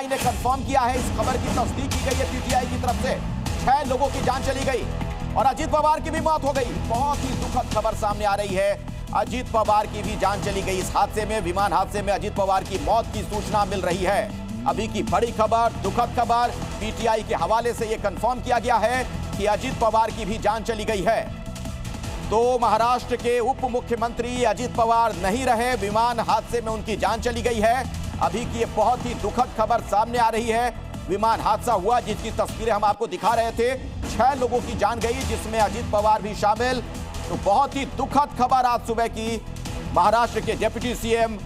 PTI ने confirm किया है, इस खबर की तस्दीक की गई है पीटीआई की तरफ से। 6 लोगों की जान चली गई और अजीत पवार की भी मौत हो गई। बहुत ही दुखद खबर सामने आ रही है, अजीत पवार की भी जान चली गई इस हादसे में। विमान हादसे में अजीत पवार की मौत की सूचना मिल रही है। अभी की बड़ी खबर, दुखद खबर, पीटीआई के हवाले से यह कंफर्म किया गया है कि अजीत पवार की भी जान चली गई है। तो महाराष्ट्र के उप मुख्यमंत्री अजीत पवार नहीं रहे, विमान हादसे में उनकी जान चली गई है। अभी की ये बहुत ही दुखद खबर सामने आ रही है। विमान हादसा हुआ जिसकी तस्वीरें हम आपको दिखा रहे थे। 6 लोगों की जान गई जिसमें अजीत पवार भी शामिल। तो बहुत ही दुखद खबर आज सुबह की। महाराष्ट्र के डिप्टी सीएम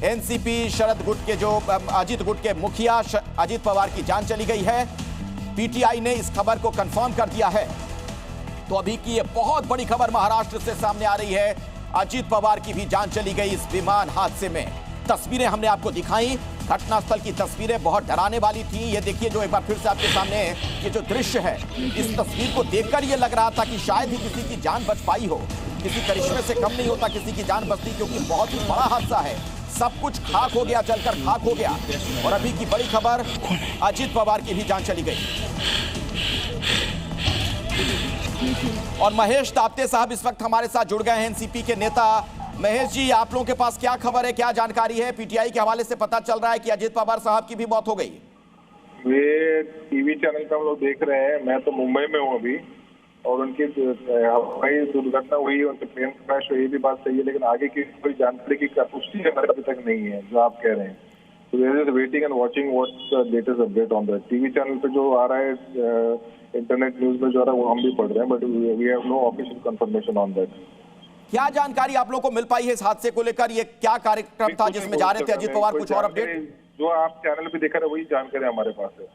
एनसीपी शरद गुट के जो अजीत गुट के मुखिया अजीत पवार की जान चली गई है। पीटीआई ने इस खबर को कंफर्म कर दिया है। तो अभी की ये बहुत बड़ी खबर महाराष्ट्र से सामने आ रही है, अजीत पवार की भी जान चली गई इस विमान हादसे में। तस्वीरें हमने आपको दिखाई, घटनास्थल की तस्वीरें बहुत डराने वाली थी। ये देखिए जो एक बार फिर से आपके सामने ये जो दृश्य है, इस तस्वीर को देखकर ये लग रहा था कि शायद ही किसी की जान बच पाई हो। किसी करिश्मे से कम नहीं होता किसी की जान बचती, क्योंकि बहुत ही बड़ा हादसा है। सब कुछ खाक हो गया, जलकर खाक हो गया। और अभी की बड़ी खबर, अजीत पवार की भी जान चली गई। और महेश ताप्ते साहब इस वक्त हमारे साथ जुड़ गए हैं, एनसीपी के नेता। महेश जी, आप लोगों के पास क्या खबर है, क्या जानकारी है? पीटीआई के हवाले से पता चल रहा है कि अजीत पवार साहब की भी मौत हो गई। ये टीवी चैनल पे हम लोग देख रहे हैं। मैं तो मुंबई में हूँ अभी, और उनकी हवाई दुर्घटना हुई, उनके प्लेन क्रैश हुई, ये भी बात सही है, लेकिन आगे की कोई जानकारी की पुष्टि हमारे अभी तक नहीं है जो आप कह रहे हैं। तो we are waiting and watching what's the latest update on that. TV channel पे जो आ रहा है, इंटरनेट न्यूज में जो आ रहा है, वो हम भी पढ़ रहे हैं, but we have no official confirmation on that. क्या जानकारी आप लोगों को मिल पाई है इस हादसे को लेकर? ये क्या कार्यक्रम था जिसमें जा रहे थे अजीत पवार? कुछ और अपडेट जो आप चैनल पे देखा रहे वही जानकारी हमारे पास है।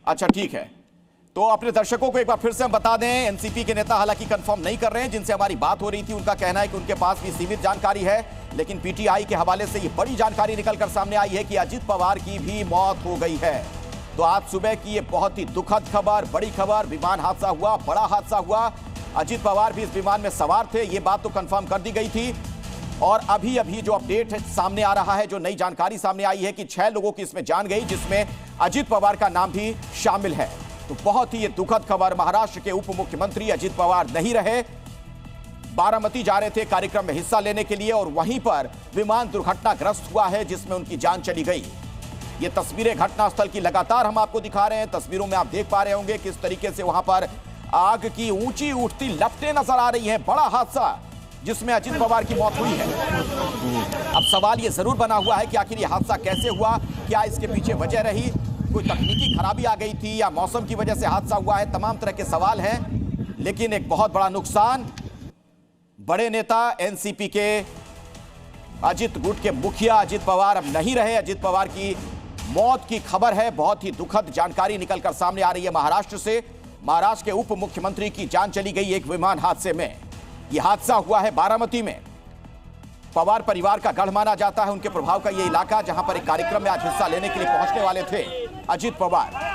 अच्छा, ठीक है। तो अपने दर्शकों को एक बार फिर से हम बता दें, एनसीपी के नेता हालांकि कंफर्म नहीं कर रहे हैं, जिनसे हमारी बात हो रही थी उनका कहना है कि उनके पास भी सीमित जानकारी है, लेकिन पीटीआई के हवाले से ये बड़ी जानकारी निकलकर सामने आई है कि अजीत पवार की भी मौत हो गई है। तो आज सुबह की ये बहुत ही दुखद खबर, बड़ी खबर, विमान हादसा हुआ, बड़ा हादसा हुआ। अजीत पवार भी इस विमान में सवार थे, ये बात तो कंफर्म कर दी गई थी। और अभी अभी जो अपडेट सामने आ रहा है, जो नई जानकारी सामने आई है कि 6 लोगों की इसमें जान गई, जिसमें अजीत पवार का नाम भी शामिल है। तो बहुत ही ये दुखद खबर। महाराष्ट्र के उप मुख्यमंत्री अजीत पवार नहीं रहे, बारामती जा रहे थे कार्यक्रम में हिस्सा लेने के लिए, और वहीं पर विमान दुर्घटनाग्रस्त हुआ है जिसमें उनकी जान चली गई। ये तस्वीरें घटनास्थल की लगातार हम आपको दिखा रहे हैं। तस्वीरों में आप देख पा रहे होंगे किस तरीके से वहां पर आग की ऊंची उठती लपटें नजर आ रही हैं। बड़ा हादसा जिसमें अजीत पवार की मौत हुई है। अब सवाल ये जरूर बना हुआ है कि आखिर ये हादसा कैसे हुआ, क्या इसके पीछे वजह रही, कोई तकनीकी खराबी आ गई थी या मौसम की वजह से हादसा हुआ है? तमाम तरह के सवाल हैं, लेकिन एक बहुत बड़ा नुकसान, बड़े नेता एनसीपी के अजीत गुट के मुखिया अजीत पवार अब नहीं रहे। अजीत पवार की मौत की खबर है, बहुत ही दुखद जानकारी निकलकर सामने आ रही है महाराष्ट्र से। महाराष्ट्र के उप मुख्यमंत्री की जान चली गई एक विमान हादसे में। यह हादसा हुआ है बारामती में। पवार परिवार का गढ़ माना जाता है, उनके प्रभाव का यह इलाका, जहां पर एक कार्यक्रम में आज हिस्सा लेने के लिए पहुंचने वाले थे अजीत पवार।